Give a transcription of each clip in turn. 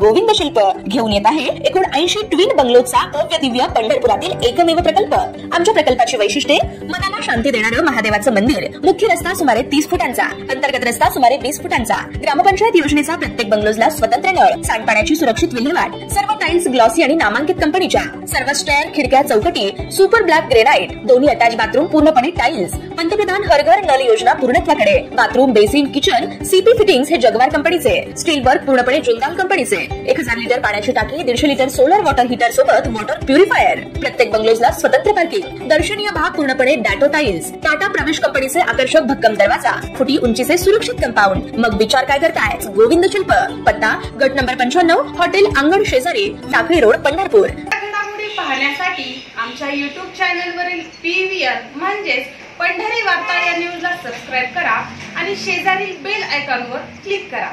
गोविंद शिल्प घेऊन येत आहे एकूण 80 ट्विन बंगलोचा भव्य दिव्य पंढरपुरातील एकमेव प्रकल्प। आमच्या प्रकल्पाची वैशिष्ट्ये मनाला शांती देणारं महादेवाचं मंदिर, मुख्य रस्ता सुमारे 30 फुटांचा, अंतर्गत रस्ता सुमारे 20 फुटांचा, ग्रामपंचायत योजनेचा प्रत्येक बंगलोजला स्वतंत्र नळ, सांडपाण्याची सुरक्षित विल्हेवाट, सर्व टाइल्स ग्लॉसी आणि नामांकित कंपनीच्या, सर्व स्टेअर, खिडक्या, चौकटी सुपर ब्लॅक ग्रेनाइट, दोन्ही अटॅच बाथरूम पूर्णपणे टाइल्स, पंतप्रधान हर घर नल योजना पूर्णत्वाकडे, bathroom, basin, kitchen CP fittings हे जगवार कंपनीचे, स्टील वर्क पूर्णपणे जिंदाल कंपनीचे, 1000 लिटर पाण्याची टाकी, 150 लिटर सोलर वॉटर हीटर सोबत वॉटर प्युरिफायर, प्रत्येक बंगलोजला स्वतंत्र पार्किंग, दर्शनीय भाग पूर्णपणे डॅटो टाइल्स, टाटा प्रवेश कंपनीचे आकर्षक भक्कम दरवाजा, फुटी उंचीचे सुरक्षित कंपाऊंड। मग विचार काय करताय? गोविंद शिल्प, पत्ता गट नंबर 95, हॉटेल अंगण शेजारी, टाकळी रोड, पंढरपूर। घडामोडी पाहण्यासाठी आमच्या YouTube चॅनलवरील PVR म्हणजेच पंढरी वार्ता या न्यूजला सबस्क्राइब करा आणि शेजारील बेल आयकॉनवर क्लिक करा।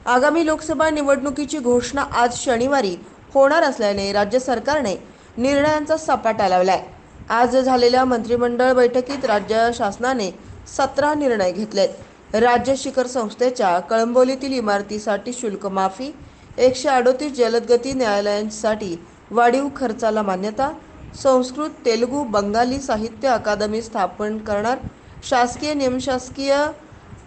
आगामी लोकसभा निवडणुकीची घोषणा आज शनिवारी होणार असल्याने राज्य सरकारने निर्णयांचा सपाटा लावलाय। आज झालेल्या मंत्रिमंडळ बैठकीत राज्य शासनाने 17 निर्णय घेतलेत। राज्य शिखर संस्थेच्या कळंबोलीतील इमारतीसाठी शुल्क माफी, 138 जलदगती न्यायालयांसाठी वाढीव खर्चाला मान्यता, संस्कृत, तेलुगू, बंगाली साहित्य अकादमी स्थापन करणार, शासकीय निमशासकीय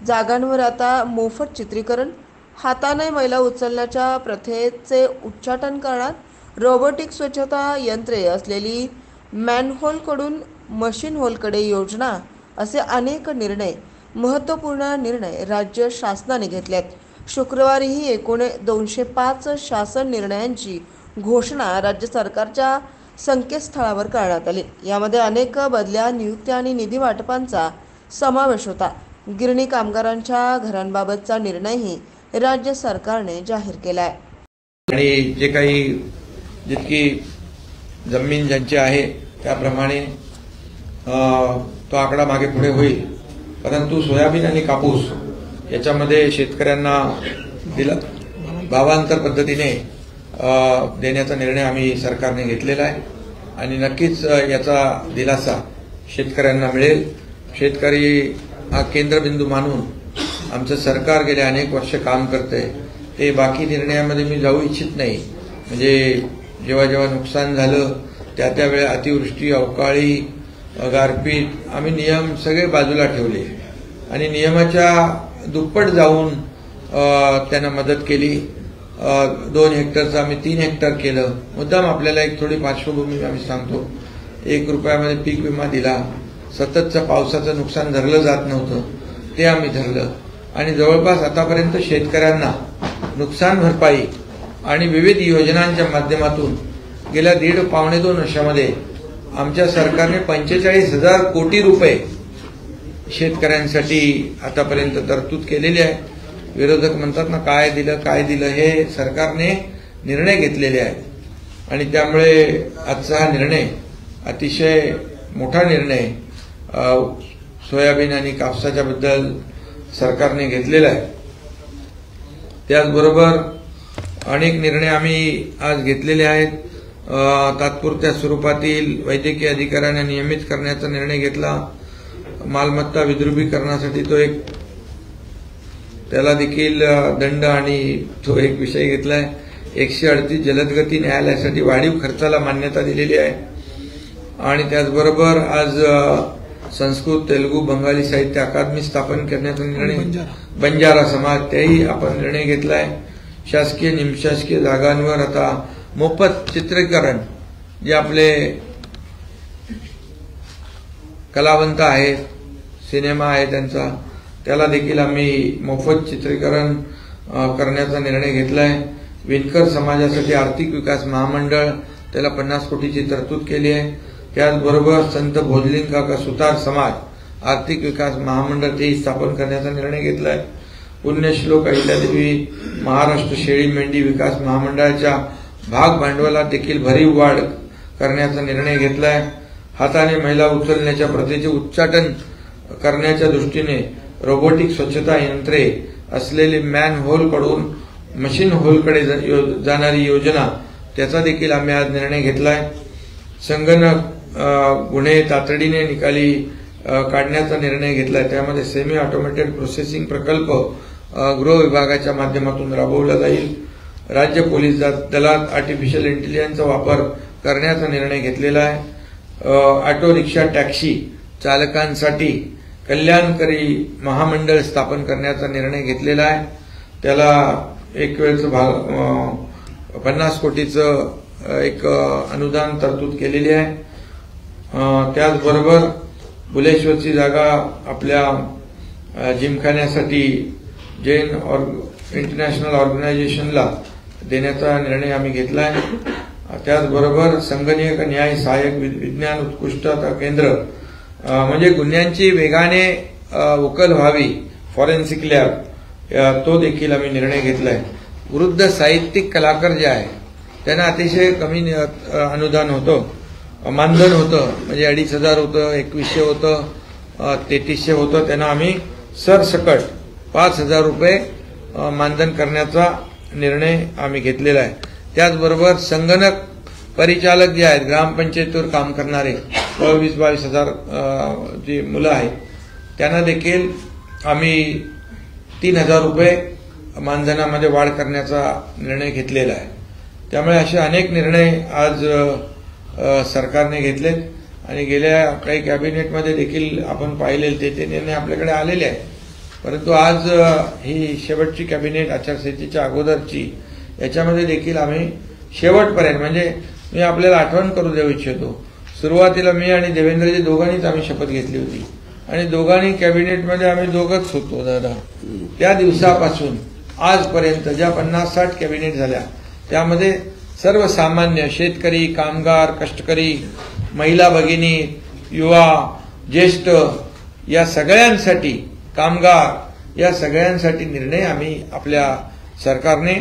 जागांवर आता मोफत चित्रीकरण, हाताने मैला उचलण्याच्या प्रथेचे उच्चाटन करणार, रोबोटिक स्वच्छता यंत्रे असलेली मॅनहोलकडून मशीन होलकडे योजना असे अनेक महत्त्वपूर्ण निर्णय राज्य शासनाने घेतलेत। शुक्रवारीही एकूण 205 शासन निर्णयांची घोषणा राज्य सरकारच्या संकेतस्थळावर करण्यात आली। यामध्ये अनेक बदल्या, नियुक्त्या आणि निधी वाटपांचा समावेश होता। गिरणी कामगारांच्या घरांबाबतचा निर्णयही राज्य सरकारने जाहीर केला आहे। आणि जे काही जितकी जमीन ज्यांची आहे त्याप्रमाणे तो आकडा मागे पुढे होईल, परंतु सोयाबीन आणि कापूस याच्यामध्ये शेतकऱ्यांना भावांतर पद्धतीने देण्याचा निर्णय आम्ही सरकारने घेतलेला आहे आणि नक्कीच याचा दिलासा शेतकऱ्यांना मिळेल। शेतकरी हा केंद्रबिंदू मानून आमचं सरकार गेले अनेक वर्ष काम करते। ते बाकी निर्णयामध्ये मी जाऊ इच्छित नाही, म्हणजे जेव्हा जेव्हा नुकसान झालं त्यावेळी अतिवृष्टी, अवकाळी, गारपीट आम्ही नियम सगळे बाजूला ठेवले आणि नियमाच्या दुप्पट जाऊन त्यांना मदत केली। 2 हेक्टरचं आम्ही 3 हेक्टर केलं। मुद्दाम आपल्याला एक थोडी पार्श्वभूमी आम्ही सांगतो। 1 रुपयामध्ये पीक विमा दिला, सततचं पावसाचं नुकसान धरलं जात नव्हतं ते आम्ही धरलं आणि जवळपास आतापर्यंत शेतकऱ्यांना नुकसान भरपाई आणि विविध योजनांच्या माध्यमातून गेल्या 1.5-2 वर्षामध्ये आमच्या सरकारने 45,000 कोटी रुपये शेतकऱ्यांसाठी आतापर्यंत तरतूद केलेली आहे। विरोधक म्हणतात ना काय दिलं हे सरकारने निर्णय घेतलेले आहेत आणि त्यामुळे आजचा हा निर्णय अतिशय मोठा निर्णय सोयाबीन आणि कापसाच्या बद्दल सरकारने घेतलेला आहे। त्याचबरोबर अनेक निर्णय आम्ही आज घेतलेले आहेत। तात्पुरत्या स्वरूपातील वैद्यकीय अधिकाऱ्यांना नियमित करण्याचा निर्णय घेतला। मालमत्ता विद्रुपीकरणासाठी त्याला देखील दंड आणि तो एक विषय घेतलाय। 138 जलदगती न्यायालयासाठी वाढीव खर्चाला मान्यता दिलेली आहे आणि त्याचबरोबर आज संस्कृत, तेलुगू, बंगाली साहित्य अकादमी स्थापन करण्याचा निर्णय, बंजारा समाज त्याही आपण निर्णय घेतलाय। शासकीय निमशासकीय जागांवर आता मोफत चित्रीकरण, जे आपले कलावंत आहेत, सिनेमा आहे त्यांचा, त्याला देखील आम्ही मोफत चित्रीकरण करण्याचा निर्णय घेतलाय। विणकर समाजासाठी आर्थिक विकास महामंडळ त्याला 50 कोटीची तरतूद केली आहे। त्याचबरोबर संत भोजलिंग काका सुतार समाज आर्थिक विकास महामंडळ तेही स्थापन करण्याचा निर्णय घेतलाय। पुण्यश्लोक अहिल्यादेवी महाराष्ट्र शेळी मेंढी विकास महामंडळाच्या भाग भांडवलात देखील भरीव वाढ करण्याचा निर्णय घेतलाय। हाताने मैला उचलण्याच्या प्रथेचे उच्चाटन करण्याच्या दृष्टीने रोबोटिक स्वच्छता यंत्रे असलेली मॅन होलकडून मशीन होलकडे जाणारी योजना त्याचा देखील आम्ही आज निर्णय घेतलाय। संगणक गुन्हे तातडीने निकाली काढण्याचा निर्णय घेतलाय। त्यामध्ये सेमी ऑटोमेटेड प्रोसेसिंग प्रकल्प गृह विभागाच्या माध्यमातून राबवला जाईल राज्य पोलीस दलात आर्टिफिशियल इंटेलिजन्सचा वापर करण्याचा निर्णय घेतलेला आहे. ऑटो रिक्षा टॅक्सी चालकांसाठी कल्याणकारी महामंडळ स्थापन करण्याचा निर्णय घेतलेला आहे. त्याला एक वेळचं 50 कोटीचं एक अनुदान तरतूद केलेली आहे. त्याचबरोबर बुलेश्वरची जागा आपल्या जिमखान्यासाठी जैन इंटरनॅशनल ऑर्गनायझेशनला देण्याचा निर्णय आम्ही घेतला आहे. त्याचबरोबर संगणकीय न्याय सहाय्यक विज्ञान उत्कृष्टता केंद्र म्हणजे गुन्ह्यांची वेगाने उकल व्हावी फॉरेन्सिक लॅब तो देखील आम्ही निर्णय घेतलाय. वृद्ध साहित्यिक कलाकार जे आहे त्यांना अतिशय कमी अनुदान होतं, मानधन होतं, म्हणजे 2,500 होतं, 2,100 होतं, 3,300 होतं. त्यांना आम्ही सरसकट 5,000 रुपये मानधन करण्याचा निर्णय आम्ही घेतलेला आहे. त्याचबरोबर संगणक परिचालक जे आहेत ग्रामपंचायतीवर काम करणारे 22,000 जी मुलं आहेत त्यांना देखील आम्ही 3,000 रुपये मानधनामध्ये वाढ करण्याचा निर्णय घेतलेला आहे. त्यामुळे असे अनेक निर्णय आज सरकारने घेतलेत आणि गेल्या काही कॅबिनेटमध्ये देखील आपण पाहिलेले ते निर्णय आपल्याकडे आलेले आहेत. परंतु आज ही शेवटची कॅबिनेट आचारसंहितेच्या अगोदरची याच्यामध्ये देखील आम्ही शेवटपर्यंत म्हणजे मी आपल्याला आठवण करू देऊ इच्छितो. सुरुवातीला मी आणि देवेंद्रजी दोघांनीच आम्ही शपथ घेतली होती आणि दोघांनी कॅबिनेटमध्ये आम्ही दोघंच होतो दादा. त्या दिवसापासून आजपर्यंत ज्या 50-60 कॅबिनेट झाल्या त्यामध्ये सर्वसामान्य शेतकरी, कामगार, कष्टकरी, महिला भगिनी, युवा, ज्येष्ठ या सगळ्यांसाठी, कामगार या सगळ्यांसाठी निर्णय आम्ही आपल्या सरकारने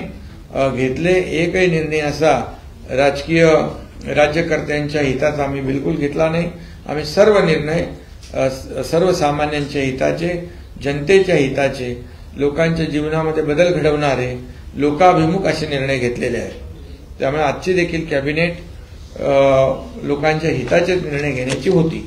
घेतले. एकही निर्णय असा राजकीय राज्यकर्त्यांच्या हिताचा आम्ही बिलकुल घेतला नाही. आम्ही सर्व निर्णय सर्वसामान्यांच्या हिताचे, जनतेच्या हिताचे, लोकांच्या जीवनामध्ये बदल घडवणारे, लोकाभिमुख असे निर्णय घेतलेले आहेत. त्यामुळे आजची देखील कॅबिनेट लोकांच्या हिताचे निर्णय घेण्याची होती.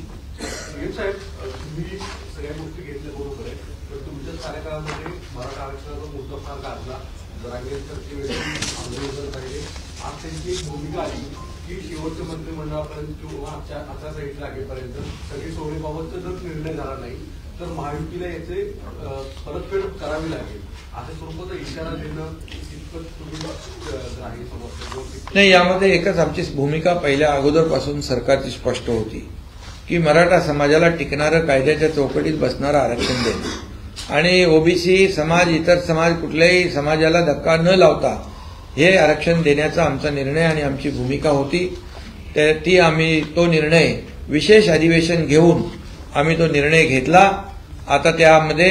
भूमिका आली की शेवटच्या मंत्रिमंडळापर्यंत किंवा आचारसंहिता लागेपर्यंत सगळी सोडीबाबतचा जर निर्णय झाला नाही तर महायुतीला याचे परतफेड करावी लागेल अशा स्वरूपाचा इशारा देणं नाही. यामध्ये एकच आमची भूमिका पहिल्या अगोदरपासून सरकारची स्पष्ट होती की मराठा समाजाला टिकणारं कायद्याच्या चौकटीत बसणारं आरक्षण देणं आणि ओबीसी समाज, इतर समाज, कुठल्याही समाजाला धक्का न लावता हे आरक्षण देण्याचा आमचा निर्णय आणि आमची भूमिका होती. ती आम्ही तो निर्णय विशेष अधिवेशन घेऊन आम्ही तो निर्णय घेतला. आता त्यामध्ये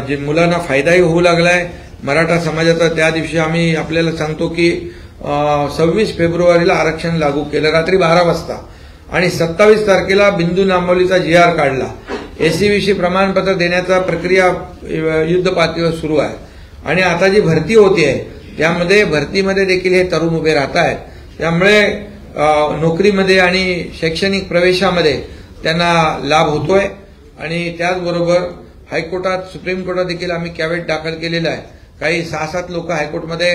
जे मुलांना फायदाही होऊ लागलाय मराठा समाजाचा. त्या दिवशी आम्ही आपल्याला सांगतो की 26 फेब्रुवारीला आरक्षण लागू केलं रात्री 12 वाजता आणि 27 तारखेला बिंदू नामावलीचा GR काढला. SCBC प्रमाणपत्र देण्याचा प्रक्रिया युद्ध पातळीवर सुरू आहे आणि आता जी भरती होती आहे त्यामध्ये भरतीमध्ये देखील हे तरुण उभे राहत आहेत. त्यामुळे नोकरीमध्ये आणि शैक्षणिक प्रवेशामध्ये त्यांना लाभ होतोय आणि त्याचबरोबर हायकोर्टात, सुप्रीम कोर्टात देखील आम्ही कॅवेट दाखल केलेला आहे. काही 6-7 लोक हायकोर्टमध्ये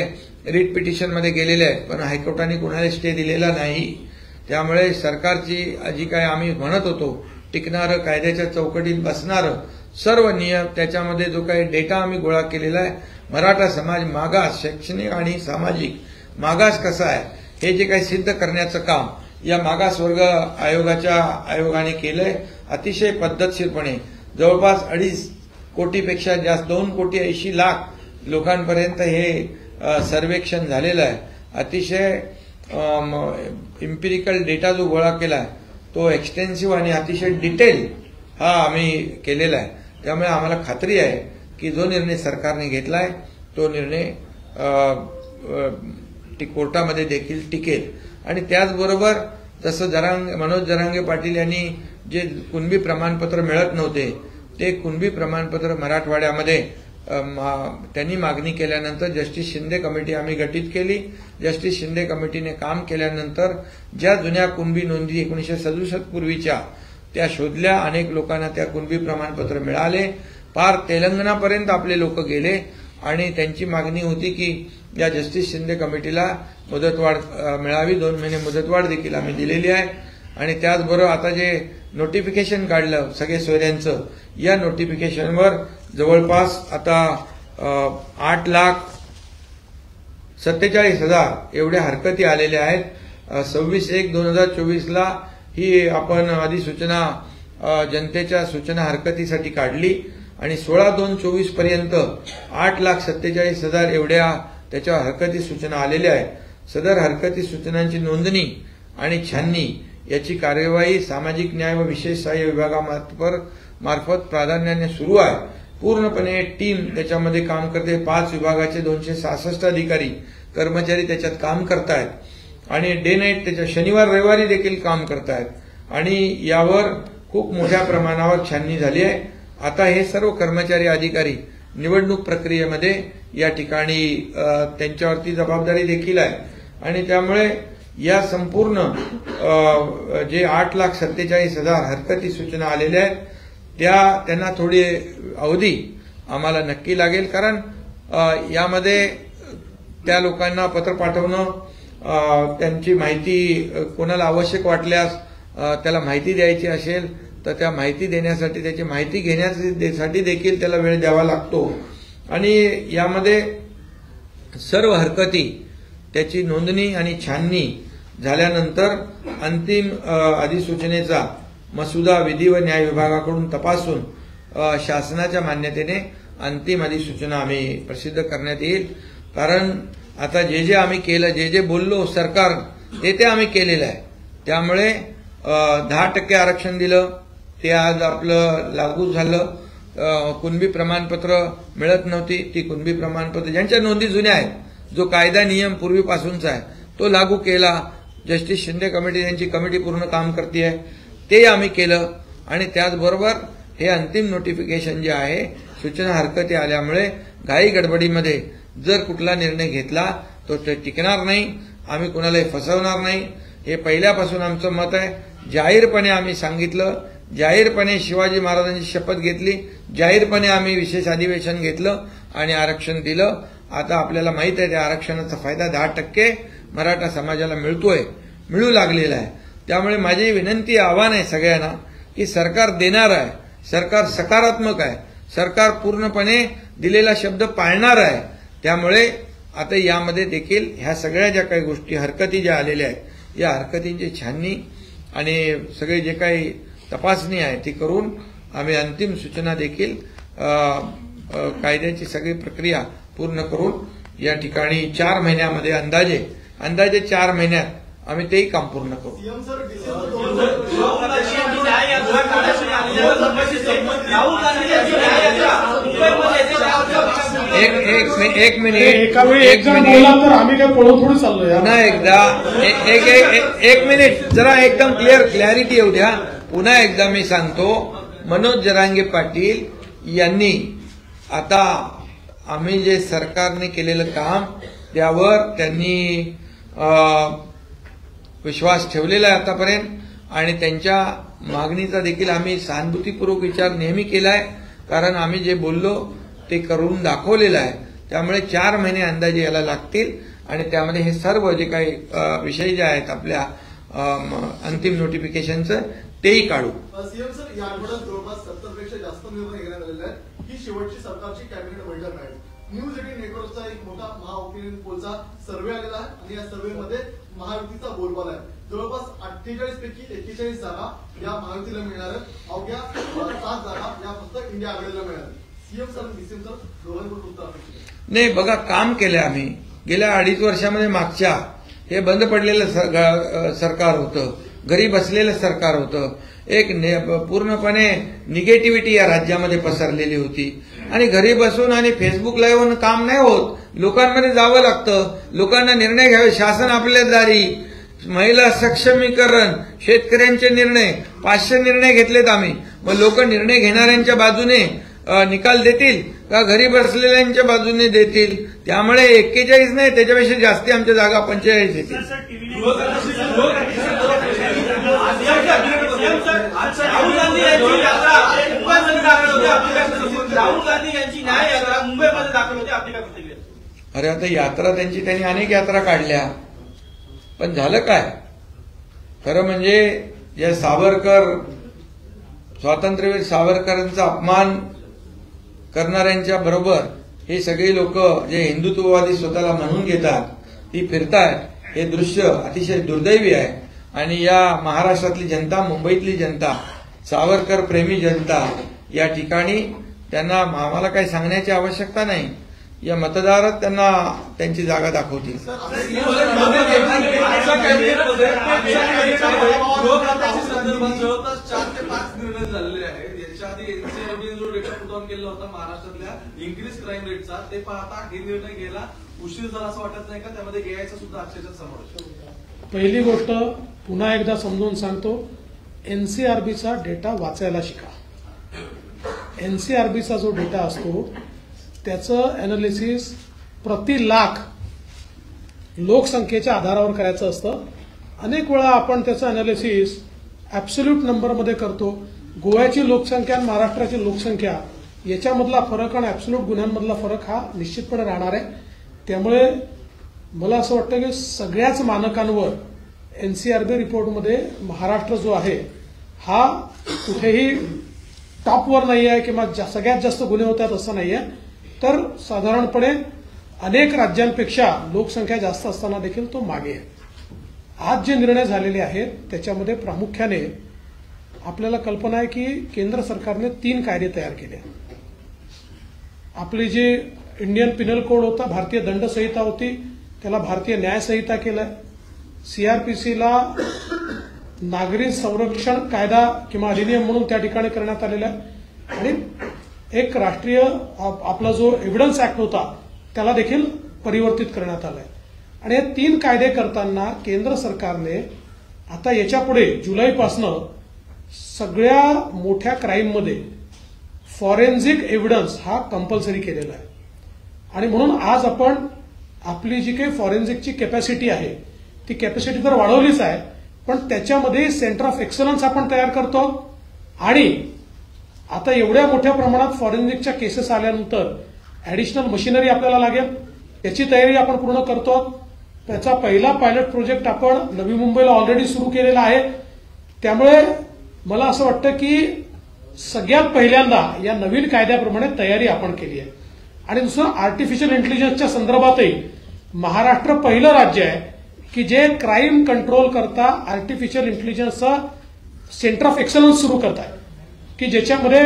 रिट पिटिशनमध्ये गेलेले आहेत पण हायकोर्टाने कुणाला स्टे दिलेला नाही. त्यामुळे सरकारची जी काय आम्ही म्हणत होतो टिकणारं, कायद्याच्या चौकटीत बसणारं सर्व नियम, त्याच्यामध्ये जो काही डेटा आम्ही गोळा केलेला आहे, मराठा समाज मागास, शैक्षणिक आणि सामाजिक मागास कसा आहे हे जे काही सिद्ध करण्याचं काम या मागासवर्ग आयोगाने केलंय. अतिशय पद्धतशीरपणे जवळपास 2.5 कोटीपेक्षा जास्त 2,80,00,000 लोकांपर्यंत हे सर्वेक्षण झालेलं आहे. अतिशय इम्पिरिकल डेटा जो गोळा केलाय तो एक्सटेन्सिव्ह आणि अतिशय डिटेल हा आम्ही केलेला आहे. त्यामुळे आम्हाला खात्री आहे की जो निर्णय सरकारने घेतलाय तो निर्णय कोर्टामध्ये देखील टिकेल. आणि त्याचबरोबर जसं मनोज जरांगे पाटील यांनी जे कुणबी प्रमाणपत्र मिळत नव्हते ते कुणबी प्रमाणपत्र मराठवाड्यामध्ये त्यांनी मागणी केल्यानंतर जस्टिस शिंदे कमिटी आम्ही गठीत केली. जस्टिस शिंदे कमिटीने काम केल्यानंतर ज्या जुन्या कुणबी नोंदी 1967 पूर्वीच्या त्या शोधल्या. अनेक लोकांना त्या कुणबी प्रमाणपत्र मिळाले. पार तेलंगणापर्यंत आपले लोक गेले आणि त्यांची मागणी होती की या जस्टिस शिंदे कमिटीला मुदतवाढ मिळावी, 2 महिने मुदतवाढ देखील आम्ही दिलेली आहे. आणि त्याचबरोबर आता जे नोटिफिकेशन काढलं सगळे सोयऱ्यांचं, या नोटिफिकेशनवर जवळपास आता 8,47,000 एवढ्या हरकती आलेल्या आहेत. 26/1/2024 ही आपण अधिसूचना जनतेच्या सूचना हरकतीसाठी काढली आणि 16/2/24 पर्यंत 8,47,000 एवढ्या त्याच्या हरकती सूचना आलेल्या आहेत. सदर हरकती सूचनांची नोंदणी आणि छाननी याची कार्यवाही सामाजिक न्याय व विशेष सहाय्य विभागामार्फत प्राधान्याने सुरू आहे. पूर्णपणे टीम त्याच्यामध्ये काम करते. 5 विभागाचे 266 अधिकारी कर्मचारी त्याच्यात काम करतायत आणि डे नाईट त्याच्या शनिवार रविवारी देखील काम करतायत आणि यावर खूप मोठ्या प्रमाणावर छाननी झाली आहे. आता हे सर्व कर्मचारी अधिकारी निवडणूक प्रक्रियेमध्ये या ठिकाणी त्यांच्यावरती जबाबदारी देखील आहे आणि त्यामुळे या संपूर्ण जे 8,47,000 हरकती सूचना आलेल्या आहेत त्यांना थोडी अवधी आम्हाला नक्की लागेल, कारण यामध्ये त्या लोकांना पत्र पाठवणं, त्यांची माहिती कोणाला आवश्यक वाटल्यास त्याला माहिती द्यायची असेल तर त्या माहिती देण्यासाठी, त्याची माहिती घेण्यासाठी देखील त्याला वेळ द्यावा लागतो आणि यामध्ये सर्व हरकती त्याची नोंदणी आणि छाननी झाल्यानंतर अंतिम अधिसूचनेचा मसुदा विधी व न्याय विभागाकडून तपासून शासनाच्या मान्यतेने अंतिम अधिसूचना आम्ही प्रसिद्ध करण्यात येईल. कारण आता जे आम्ही केलं, जे बोललो सरकार ते आम्ही केलेलं आहे. त्यामुळे 10% आरक्षण दिलं, ते आज आपलं लागू झालं. कुणबी प्रमाणपत्र मिळत नव्हती, ती कुणबी प्रमाणपत्र ज्यांच्या नोंदी जुन्या आहेत, जो कायदा नियम पूर्वीपासूनचा आहे तो लागू केला. जस्टिस शिंदे कमिटी यांची कमिटी पूर्ण काम करते, ते आम्ही केलं. आणि त्याचबरोबर हे अंतिम नोटिफिकेशन जे आहे, सूचना हरकती आल्यामुळे घाई गडबडीमध्ये जर कुठला निर्णय घेतला तो टिकणार नाही. आम्ही कुणालाही फसवणार नाही, हे पहिल्यापासून आमचं मत आहे. जाहीरपणे आम्ही सांगितलं, जाहीरपणे शिवाजी महाराजांची शपथ घेतली, जाहीरपणे आम्ही विशेष अधिवेशन घेतलं आणि आरक्षण दिलं. आता आपल्याला माहित आहे त्या आरक्षणाचा फायदा 10% मराठा समाजाला मिळू लागलेला आहे. त्यामुळे माझी विनंती, आव्हान आहे सगळ्यांना की सरकार देणार आहे, सरकार सकारात्मक आहे, सरकार पूर्णपणे दिलेला शब्द पाळणार आहे. त्यामुळे आता यामध्ये देखील ह्या सगळ्या ज्या काही गोष्टी, हरकती ज्या आलेल्या आहेत, या हरकतींची छाननी आणि सगळे जे काही तपासणी आहे ती करून आम्ही अंतिम सूचना देखील कायद्याची सगळी प्रक्रिया पूर्ण करून या ठिकाणी 4 महिन्यामध्ये अंदाजे 4 महिन्यात आम्ही तेही काम पूर्ण करू. एक मिनिट पुन्हा एकदा एक मिनिट जरा एकदम क्लॅरिटी येऊ द्या. पुन्हा एकदा मी सांगतो, मनोज जरांगे पाटील यांनी आता आम्ही जे सरकारने केलेलं काम त्यावर त्यांनी विश्वास ठेवलेला आहे आतापर्यंत आणि त्यांच्या मागणीचा देखील आम्ही सहानुभूतीपूर्वक विचार नेहमी केलाय. कारण आम्ही जे बोललो ते करून दाखवलेलं आहे. त्यामुळे 4 महिने अंदाजे याला लागतील आणि त्यामध्ये हे सर्व जे काही विषय जे आहेत आपल्या अंतिम नोटिफिकेशनचं तेही काढू. सीएम सर, या आठवड्यात जवळपास 70 पेक्षा जास्त निर्णय घेण्यात आलेले आहेत. ही शेवटची सरकारची कॅबिनेट बैठक आहे. न्यूज 18 नेटवर्कचा एक मोठा महाओपिनियन पोलचा सर्व्हे आलेला आहे आणि या सर्व्हेमध्ये महायुतीचा बोलबाला आहे. जवळपास 48 पैकी 41 जागा या महायुतीला मिळणार आहेत. अवघ्या 7 जागा या फक्त इंडिया आघाडीला मिळणार. सीएम सर, डीसीएम सर दोघांकडून उत्तर अपेक्षित आहे. नाही, बघा काम केलं आम्ही गेल्या 2.5 वर्षामध्ये. मागच्या हे बंद पडलेलं सरकार होतं, घरी बसलेलं सरकार होतं. एक पूर्णपणे निगेटिव्हिटी या राज्यामध्ये पसरलेली होती आणि घरी बसून आणि फेसबुक लाईव्ह काम नाही होत. लोकांमध्ये जावं लागतं, लोकांना निर्णय घ्यावे. शासन आपल्या दारी, महिला सक्षमीकरण, शेतकऱ्यांचे निर्णय, 500 निर्णय घेतलेत आम्ही. मग लोक निर्णय घेणाऱ्यांच्या बाजूने निकाल देतील का घरी बसलेल्यांच्या बाजूने देतील? त्यामुळे 41 नाही, त्याच्यापेक्षा जास्ती आमच्या जागा 45 येतील. राहुल गांधी यांची न्याय यात्रा मुंबईमध्ये दाखल होते, आपली काय प्रतिक्रिया? अरे आता यात्रा त्यांनी अनेक यात्रा काढल्या, पण झालं काय? खरं म्हणजे या स्वातंत्र्यवीर सावरकरांचा अपमान करणाऱ्यांच्या बरोबर हे सगळे लोक जे हिंदुत्ववादी स्वतःला म्हणून घेतात ती फिरतायत, हे दृश्य अतिशय दुर्दैवी आहे. आणि या महाराष्ट्रातली जनता, मुंबईतली जनता, सावरकर प्रेमी जनता या ठिकाणी त्यांना आम्हाला काही सांगण्याची आवश्यकता नाही. या मतदारच त्यांना त्यांची जागा दाखवतील. जवळपास 4 ते 5 निर्णय झालेले आहेत. याच्या आधी एनसीआरबीने जो डेटा पुट ऑन केला होता महाराष्ट्रातल्या इन्क्रीज क्राईम रेटचा, ते पाहता हे निर्णय घ्यायला उशीर झाला असं वाटत नाही का? त्यामध्ये एआयचा सुद्धा अक्षरशः समावेश. पहिली गोष्ट पुन्हा एकदा समजून सांगतो, एनसीआरबीचा डेटा वाचायला शिका. एनसीआरबीचा जो डेटा असतो त्याचं अॅनालिसिस प्रति लाख लोकसंख्येच्या आधारावर करायचं असतं. अनेक वेळा आपण त्याचं अॅनालिसिस ॲब्सोल्यूट नंबरमध्ये करतो. गोव्याची लोकसंख्या आणि महाराष्ट्राची लोकसंख्या याच्यामधला फरक आणि ॲब्सोल्यूट गुन्ह्यांमधला फरक हा निश्चितपणे राहणार आहे. त्यामुळे मला असं वाटतं की सगळ्याच मानकांवर एनसीआरबी रिपोर्टमध्ये महाराष्ट्र जो आहे हा कुठेही टॉपवर नाही आहे किंवा सगळ्यात जास्त गुन्हे होतात असं नाही आहे. तर साधारणपणे अनेक राज्यांपेक्षा लोकसंख्या जास्त असताना देखील तो मागे आहे. आज जे निर्णय झालेले आहेत त्याच्यामध्ये प्रामुख्याने आपल्याला कल्पना आहे की केंद्र सरकारने 3 कायदे तयार केले. आपली जी इंडियन पिनल कोड होता, भारतीय दंड संहिता होती, त्याला भारतीय न्याय संहिता केलंय. सीआरपीसीला नागरी संरक्षण कायदा किंवा अधिनियम म्हणून त्या ठिकाणी करण्यात आलेला आहे. आणि एक राष्ट्रीय आपला जो एव्हिडन्स ऍक्ट होता त्याला देखील परिवर्तित करण्यात आलाय. आणि हे 3 कायदे करताना केंद्र सरकारने आता याच्यापुढे जुलैपासनं सगळ्या मोठ्या क्राईममध्ये फॉरेन्सिक एव्हिडन्स हा कंपल्सरी केलेला आहे. आणि म्हणून आज आपण आपली जी काही फॉरेन्सिकची कॅपॅसिटी आहे ती कॅपॅसिटी तर वाढवलीच आहे, पण त्याच्यामध्ये सेंटर ऑफ एक्सलन्स आपण तयार करतो. आणि आता एवढ्या मोठ्या प्रमाणात फॉरेन्सिकच्या केसेस आल्यानंतर ऍडिशनल मशिनरी आपल्याला लागेल, त्याची तयारी आपण पूर्ण करतो. त्याचा पहिला पायलट प्रोजेक्ट आपण नवी मुंबईला ऑलरेडी सुरू केलेला आहे. त्यामुळे मला असं वाटतं की सगळ्यात पहिल्यांदा या नवीन कायद्याप्रमाणे तयारी आपण केली आहे. आणि दुसरं, आर्टिफिशियल इंटेलिजन्सच्या संदर्भातही महाराष्ट्र पहिलं राज्य आहे की जे क्राईम कंट्रोल करता आर्टिफिशियल इंटेलिजन्सचं सेंटर ऑफ एक्सलन्स सुरू करत आहे, की ज्याच्यामध्ये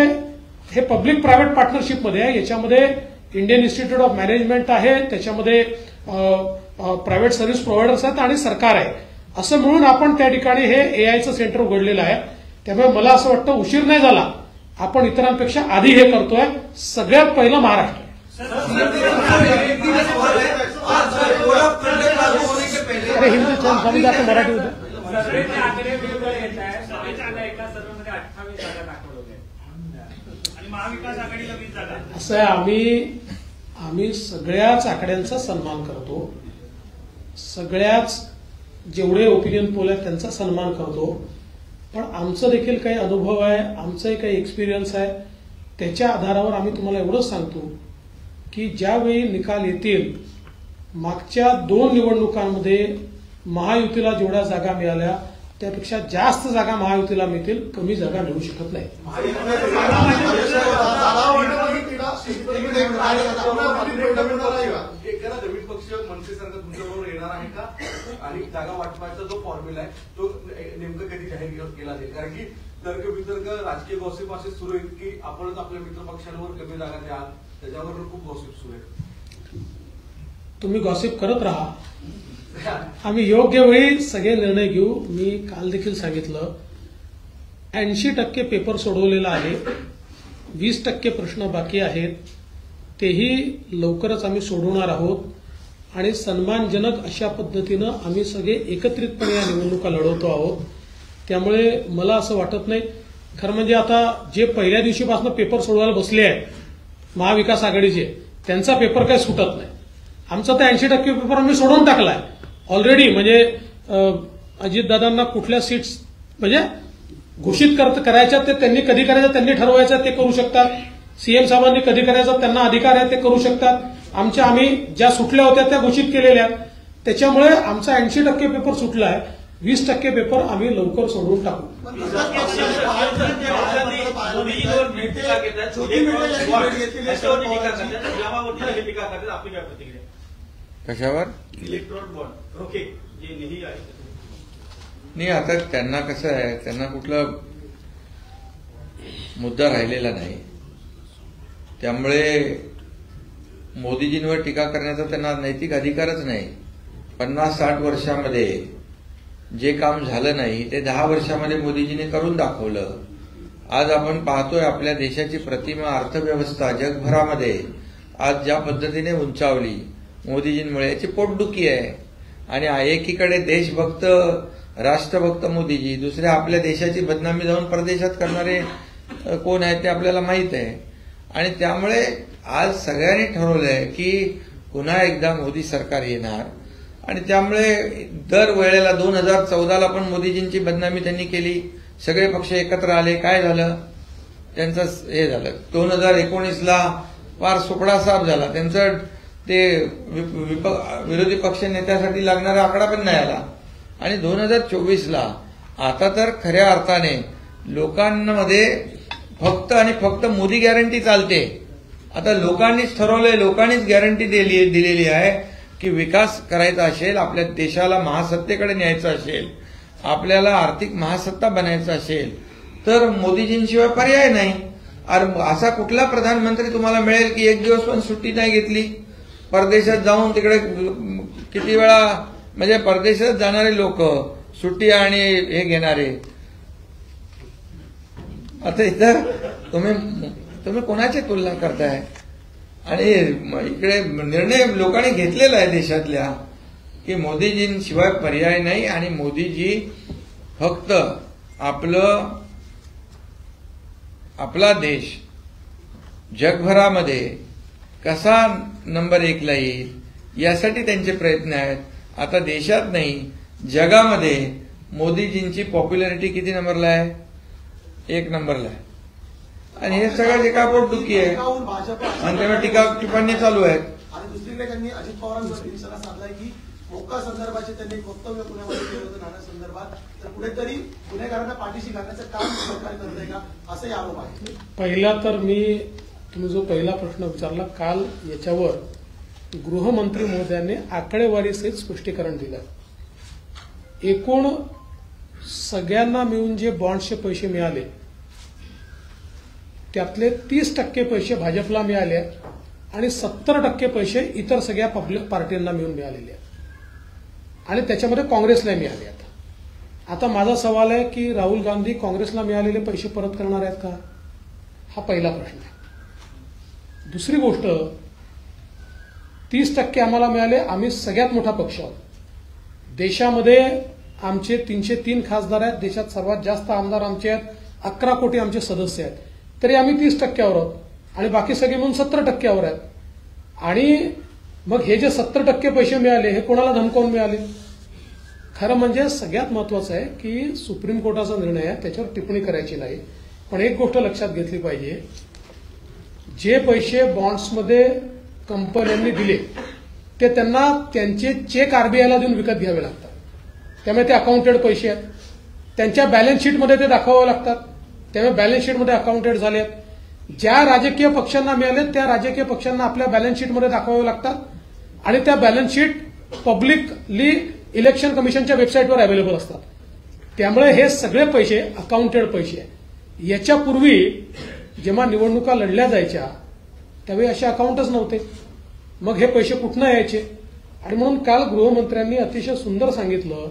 हे पब्लिक प्रायव्हेट पार्टनरशिपमध्ये आहे. याच्यामध्ये इंडियन इन्स्टिट्यूट ऑफ मॅनेजमेंट आहे, त्याच्यामध्ये प्रायव्हेट सर्व्हिस प्रोव्हायडर्स आहेत आणि सरकार आहे. असं मिळून आपण त्या ठिकाणी हे एआयचं सेंटर उघडलेलं आहे. त्यामुळे मला असं वाटतं उशीर नाही झाला, आपण इतरांपेक्षा आधी हे करतोय. सगळ्यात पहिलं महाराष्ट्र. अरे हिंदी समजा मराठी होतं. असं आहे, आम्ही सगळ्याच आकड्यांचा सन्मान करतो, सगळ्याच जेवढे ओपिनियन पोल आहेत त्यांचा सन्मान करतो. पण आमचं देखील काही अनुभव आहे, आमचंही काही एक्सपिरियन्स आहे. त्याच्या आधारावर आम्ही तुम्हाला एवढंच सांगतो की ज्यावेळी निकाल येतील, मागच्या 2 निवडणुकांमध्ये महायुतीला जेवढ्या जागा मिळाल्या त्यापेक्षा जास्त जागा महायुतीला मिळतील, कमी जागा मिळू शकत नाही. एखादा नवीन पक्ष मनसेसारखा तुमच्याबरोबर येणार आहे का? आणि जागा वाटपाचा जो फॉर्म्युला आहे तो नेमकं कधी जाहीर केला जाईल? कारण की तर्क वितर्क राजकीय गॉसिप असे सुरू आहेत की आपणच आपल्या मित्र पक्षांवर कमी जागा द्या, त्याच्यावर खूप गॉसिप सुरू आहे. तुम्ही गॉसिप करत राहा, आम्ही योग्य वेळी सगळे निर्णय घेऊ. मी काल देखील सांगितलं 80% पेपर सोडवलेला आहे, 20% प्रश्न बाकी आहेत, तेही लवकरच आम्ही सोडवणार आहोत. आणि सन्मानजनक अशा पद्धतीनं आम्ही सगळे एकत्रितपणे या निवडणुका लढवतो आहोत. त्यामुळे मला असं वाटत नाही, खरं म्हणजे आता जे पहिल्या दिवशीपासून पेपर सोडवायला बसले आहेत महाविकास आघाडीचे, त्यांचा पेपर काही सुटत नाही. आमचा तर 80% पेपर आम्ही सोडवून टाकलाय ऑलरेडी. म्हणजे अजितदादांना कुठल्या सीट्स म्हणजे घोषित करायच्या ते त्यांनी कधी करायचं त्यांनी ठरवायचं, ते करू शकतात. सीएम साहेबांनी कधी करायचं त्यांना अधिकार आहे, ते करू शकतात. आम्ही ज्या सुटल्या होत्या त्या घोषित केलेल्या, त्याच्यामुळे आमचा 80% पेपर सुटलाय, 20% पेपर आम्ही लवकर सोडवून टाकू. कशावर इलेक्ट्रॉन बॉन्ड रोखे जे निधी आहे नाही, आता त्यांना कसं आहे, त्यांना कुठला मुद्दा राहिलेला नाही, त्यामुळे मोदीजींवर टीका करण्याचा त्यांना नैतिक अधिकारच नाही. 50-60 वर्षामध्ये जे काम झालं नाही ते 10 वर्षामध्ये मोदीजींनी करून दाखवलं. आज आपण पाहतोय आपल्या देशाची प्रतिमा अर्थव्यवस्था जगभरामध्ये आज ज्या पद्धतीने उंचावली मोदीजींमुळे, याची पोटदुखी आहे. आणि एकीकडे देशभक्त राष्ट्रभक्त मोदीजी, दुसऱ्या आपल्या देशाची बदनामी जाऊन परदेशात करणारे कोण आहेत ते आपल्याला माहित आहे. आणि त्यामुळे आज सगळ्यांनी ठरवलंय की पुन्हा एकदा मोदी सरकार येणार. आणि त्यामुळे दर वेळेला 2014ला पण मोदीजींची बदनामी त्यांनी केली, सगळे पक्ष एकत्र आले, काय झालं त्यांचं हे झालं. 2019ला फार सुपडा साफ झाला त्यांचं, ते विरोधी पक्ष नेत्यासाठी लागणारा आकडा पण नाही आला. आणि 2024ला आता तर खऱ्या अर्थाने लोकांमध्ये फक्त आणि फक्त मोदी गॅरंटी चालते. आता लोकांनीच ठरवलंय, लोकांनीच गॅरंटी दिलेली आहे की विकास करायचा असेल, आपल्या देशाला महासत्तेकडे न्यायचं असेल, आपल्याला आर्थिक महासत्ता बनायचं असेल तर मोदीजींशिवाय पर्याय नाही. असा कुठला प्रधानमंत्री तुम्हाला मिळेल की एक दिवस पण सुट्टी नाही घेतली, परदेशात जाऊन तिकडे किती वेळा, म्हणजे परदेशात जाणारे लोक सुट्टी आणि हे घेणारे. आता इतर तुम्ही कोणाची तुलना करताय? आणि इकडे निर्णय लोकांनी घेतलेला आहे देशातल्या की मोदीजींशिवाय पर्याय नाही. आणि मोदीजी फक्त आपला देश जगभरामध्ये कसा नंबर 1ला येईल यासाठी त्यांचे प्रयत्न आहेत. आता देशात नाही जगामध्ये मोदीजींची पॉप्युलॅरिटी किती नंबरला आहे? 1 नंबरला आहे. आणि हे सगळं एका पोटदुखी आहे आणि त्यामुळे टीका टिप्पणी चालू आहेत. आणि दुसरीकडे त्यांनी अजित पवारांवर निशाणा साधलाय की मोका संदर्भाचे त्यांनी वक्तव्य पुण्यामध्ये केलं होतं नाण्यासंदर्भात, तर कुठेतरी गुन्हेगारांना पाठीशी घालण्याचं काम सरकार करतंय का, असाही आरोप आहे. पहिला तर तुम्ही जो पहिला प्रश्न विचारला, काल याच्यावर गृहमंत्री महोदयांनी आकडेवारीसहित स्पष्टीकरण दिलं. एकूण सगळ्यांना मिळून जे बॉन्ड्सचे पैसे मिळाले त्यातले 30% पैसे भाजपला मिळाले आणि 70% पैसे इतर सगळ्या पब्लिक पार्टींना मिळून मिळालेले आहेत आणि त्याच्यामध्ये काँग्रेसला मिळाले आहेत. आता माझा सवाल आहे की राहुल गांधी काँग्रेसला मिळालेले पैसे परत करणार आहेत का? हा पहिला प्रश्न आहे. दुसरी गोष्ट, 30% आम्हाला मिळाले, आम्ही सगळ्यात मोठा पक्ष आहोत. देशामध्ये आमचे 303 खासदार आहेत, देशात सर्वात जास्त आमदार आमचे आहेत, 11 कोटी आमचे सदस्य आहेत, तरी आम्ही 30% आहोत आणि बाकी सगळे म्हणून 70% आहेत. आणि मग हे जे 70% पैसे मिळाले हे कोणाला धमकावून मिळाले? खरं म्हणजे सगळ्यात महत्वाचं आहे की सुप्रीम कोर्टाचा निर्णय आहे, त्याच्यावर टिप्पणी करायची नाही. पण एक गोष्ट लक्षात घेतली पाहिजे, जे पैसे बॉन्ड्समध्ये कंपन्यांनी दिले ते त्यांना त्यांचे चेक आरबीआयला देऊन विकत घ्यावे लागतात. त्यामुळे ते अकाउंटेड पैसे आहेत, त्यांच्या बॅलन्स शीटमध्ये ते दाखवावे लागतात, त्यामुळे बॅलन्स शीटमध्ये अकाउंटेड झाले आहेत. ज्या राजकीय पक्षांना मिळाले त्या राजकीय पक्षांना आपल्या बॅलन्स शीटमध्ये दाखवावे लागतात आणि त्या बॅलन्स शीट पब्लिकली इलेक्शन कमिशनच्या वेबसाईटवर अवेलेबल असतात. त्यामुळे हे सगळे पैसे अकाउंटेड पैसे आहेत. याच्यापूर्वी जेव्हा निवडणुका लढल्या जायच्या त्यावेळी असे अकाउंटच नव्हते, मग हे पैसे कुठनं यायचे? आणि म्हणून काल गृहमंत्र्यांनी अतिशय सुंदर सांगितलं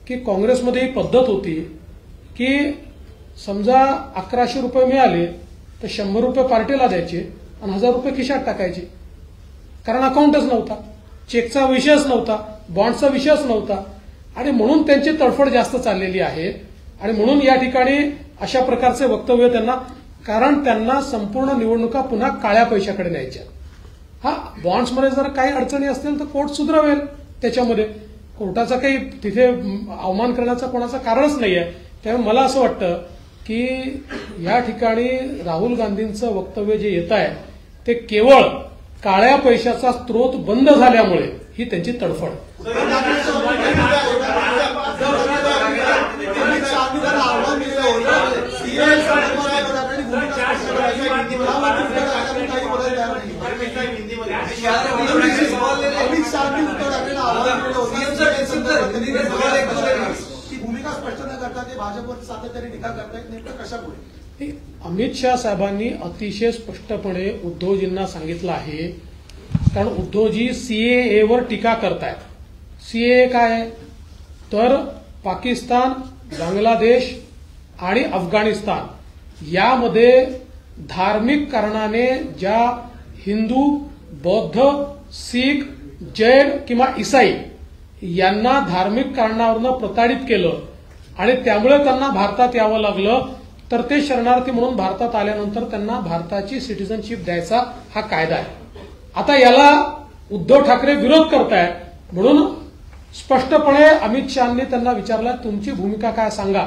की काँग्रेसमध्ये ही पद्धत होती की समजा 1100 रुपये मिळाले तर 100 रुपये पार्टीला द्यायचे आणि 1000 रुपये खिशात टाकायचे, कारण अकाउंटच नव्हता, चेकचा विषयच नव्हता, बॉन्डचा विषयच नव्हता. आणि म्हणून त्यांची तडफड जास्त चाललेली आहे. आणि म्हणून या ठिकाणी अशा प्रकारचे वक्तव्य त्यांना, कारण त्यांना संपूर्ण निवडणुका पुन्हा काळ्या पैशाकडे न्यायच्या. हा बॉन्ड्समध्ये जर काही अडचणी असतील तर कोर्ट सुधारेल, त्याच्यामध्ये कोर्टाचा काही तिथे अवमान करण्याचं कोणाचं कारणच नाही आहे. त्यामुळे मला असं वाटतं की या ठिकाणी राहुल गांधींचं वक्तव्य जे येत आहे ते केवळ काळ्या पैशाचा स्रोत बंद झाल्यामुळे ही त्यांची तडफड. भूमिका स्पष्ट न करता ते भाजपवर सातत्याने टीका करतायत, नेमकं कशामुळे? अमित शहा साहेबांनी अतिशय स्पष्टपणे उद्धवजींना सांगितलं आहे, कारण उद्धवजी सीएएवर टीका करतायत. सीएए काय आहे तर पाकिस्तान, बांगलादेश आणि अफगाणिस्तान यामध्ये धार्मिक कारणाने ज्या हिंदू, बौद्ध, शीख, जैन किंवा ईसाई यांना धार्मिक कारणावरून प्रताडित केलं आणि त्यामुळे त्यांना भारतात यावं लागलं, तर ते शरणार्थी म्हणून भारतात आल्यानंतर त्यांना भारताची सिटिझनशिप द्यायचा हा कायदा आहे. आता याला उद्धव ठाकरे विरोध करतायत, म्हणून स्पष्टपणे अमित शहानी त्यांना विचारलं, तुमची भूमिका काय सांगा.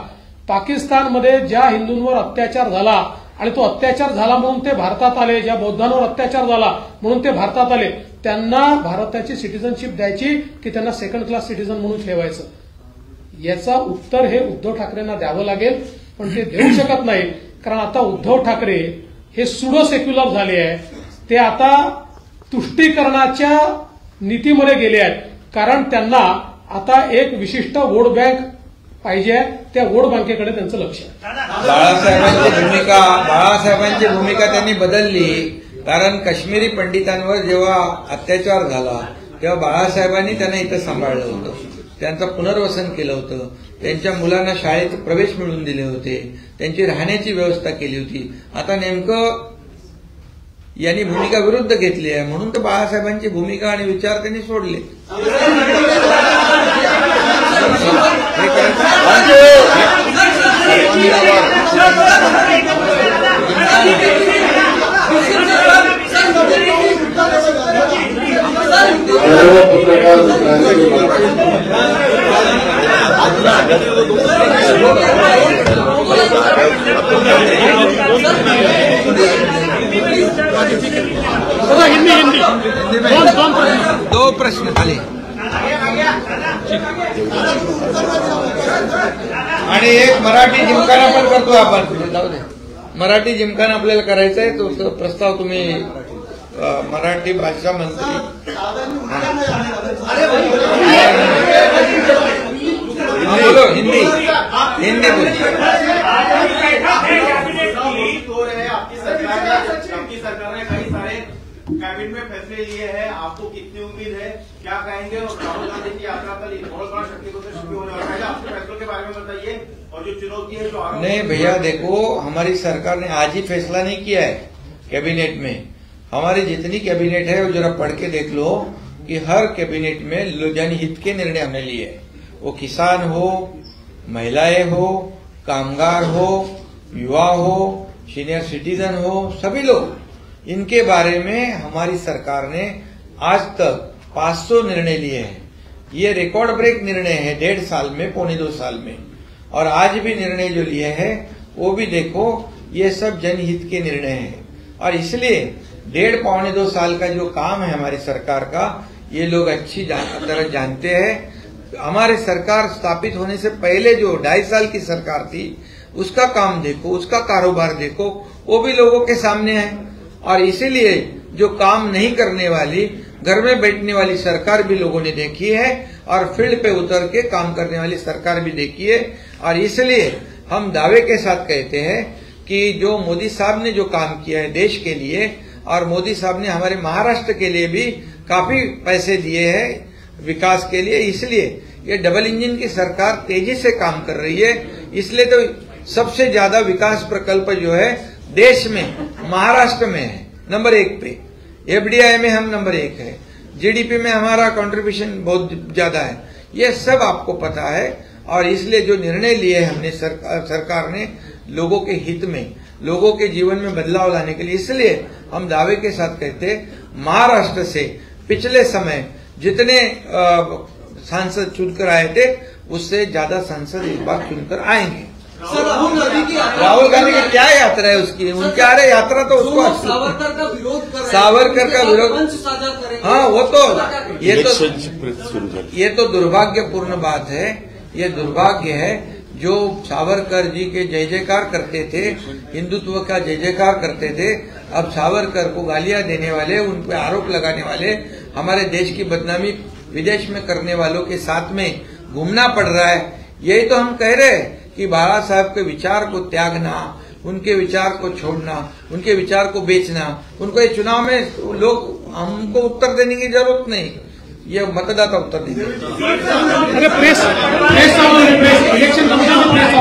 पाकिस्तानमध्ये ज्या हिंदूंवर अत्याचार झाला आणि तो अत्याचार झाला म्हणून ते भारतात आले, ज्या बौद्धांवर अत्याचार झाला म्हणून ते भारतात आले, त्यांना भारताची सिटिझनशिप द्यायची की त्यांना सेकंड क्लास सिटिझन म्हणून ठेवायचं, याचा उत्तर हे उद्धव ठाकरेंना द्यावं लागेल. पण ते देऊ शकत नाही, कारण आता उद्धव ठाकरे हे सुडो सेक्युलर झाले आहे. ते आता तुष्टीकरणाच्या नीतीमध्ये गेले आहेत, कारण त्यांना आता एक विशिष्ट वोट बँक पाहिजे, त्या वोट बँकेकडे त्यांचं लक्ष आहे. बाळासाहेबांची भूमिका त्यांनी बदलली, कारण काश्मीरी पंडितांवर जेव्हा अत्याचार झाला तेव्हा बाळासाहेबांनी त्यांना इथं सांभाळलं होतं, त्यांचं पुनर्वसन केलं होतं, त्यांच्या मुलांना शाळेत प्रवेश मिळवून दिले होते, त्यांची राहण्याची व्यवस्था केली होती. आता नेमकं यांनी भूमिका विरुद्ध घेतली आहे, म्हणून तर बाळासाहेबांची भूमिका आणि विचार त्यांनी सोडले. दो प्रश्न खाली आणि एक मराठी जिमखाना पण करतो आपण. जाऊ दे, मराठी जिमखाना आपल्याला करायचा आहे, तो प्रस्ताव तुम्ही मराठी भाषा मंत्री बोलो, हिंदी बोलो. आपकी सरकार ने कई सारे कैबिनेट में फैसले लिए हैं, आपको कितनी उम्मीद है, क्या कहेंगे? और राहुल गांधी की यात्रा कल बहुत बड़ा शक्ति से शुरू होने वाला है, आपके फैसलों के बारे में बताइए. और जो चुनौती है जो नहीं भैया, देखो हमारी सरकार ने आज ही फैसला नहीं किया है कैबिनेट में. हमारी जितनी कैबिनेट है वो जरा पढ़ के देख लो कि हर कैबिनेट में जनहित के निर्णय हमने लिए. वो किसान हो, महिलाएं हो, कामगार हो, युवा हो, सीनियर सिटीजन हो, सभी लोग, इनके बारे में हमारी सरकार ने आज तक 500 निर्णय लिए हैं. ये रिकॉर्ड ब्रेक निर्णय है 1.5 साल में, 1.25 साल में. और आज भी निर्णय जो लिए हैं वो भी देखो, ये सब जनहित के निर्णय हैं. और इसलिए 1.5-1.25 साल का जो काम है हमारी सरकार का, ये लोग अच्छी तरह जानते हैं. हमारे सरकार स्थापित होने से पहले जो 2.5 साल की सरकार थी, उसका काम देखो, उसका कारोबार देखो, वो भी लोगों के सामने है. और इसीलिए जो काम नहीं करने वाली, घर में बैठने वाली सरकार भी लोगों ने देखी है, और फील्ड पे उतर के काम करने वाली सरकार भी देखी है. और इसलिए हम दावे के साथ कहते हैं कि जो मोदी साहब ने जो काम किया है देश के लिए, और मोदी साहब ने हमारे महाराष्ट्र के लिए भी काफी पैसे दिए हैं विकास के लिए, इसलिए ये डबल इंजन की सरकार तेजी से काम कर रही है. इसलिए तो सबसे ज्यादा विकास प्रकल्प जो है देश में महाराष्ट्र में है, नंबर 1 पे. एफडीआई में हम नंबर 1 है, जीडीपी में हमारा कंट्रीब्यूशन बहुत ज्यादा है. ये सब आपको पता है. और इसलिए जो निर्णय लिए हमने सरकार ने लोगों के हित में, लोगों के जीवन में बदलाव लाने के लिए, इसलिए हम दावे के साथ कहते महाराष्ट्र से पिछले समय जितने सांसद चुनकर आए थे, उससे ज्यादा सांसद इस बार चुनकर आएंगे. सर राहुल गांधी की राहुल गांधी की क्या यात्रा है उसकी? उनकी अरे यात्रा तो उसको सावरकर का विरोध कर रहे हैं, सावरकर का विरोध, मंच साझा करेंगे। हाँ वो तो ये तो दुर्भाग्यपूर्ण बात है। ये दुर्भाग्य है जो सावरकर जी के जय जयकार करते थे, हिंदुत्व का जय जयकार करते थे, अब सावरकर को गालियां देने वाले, उन पर आरोप लगाने वाले, हमारे देश की बदनामी विदेश में करने वालों के साथ में घूमना पड़ रहा है। यही तो हम कह रहे हैं कि बाबा साहब के विचार को त्यागना, उनके विचार को छोड़ना, उनके विचार को बेचना, उनको ये चुनाव में लोग हमको उत्तर देने की जरूरत नहीं, ये मतदाता उत्तर देंगे। Press election commission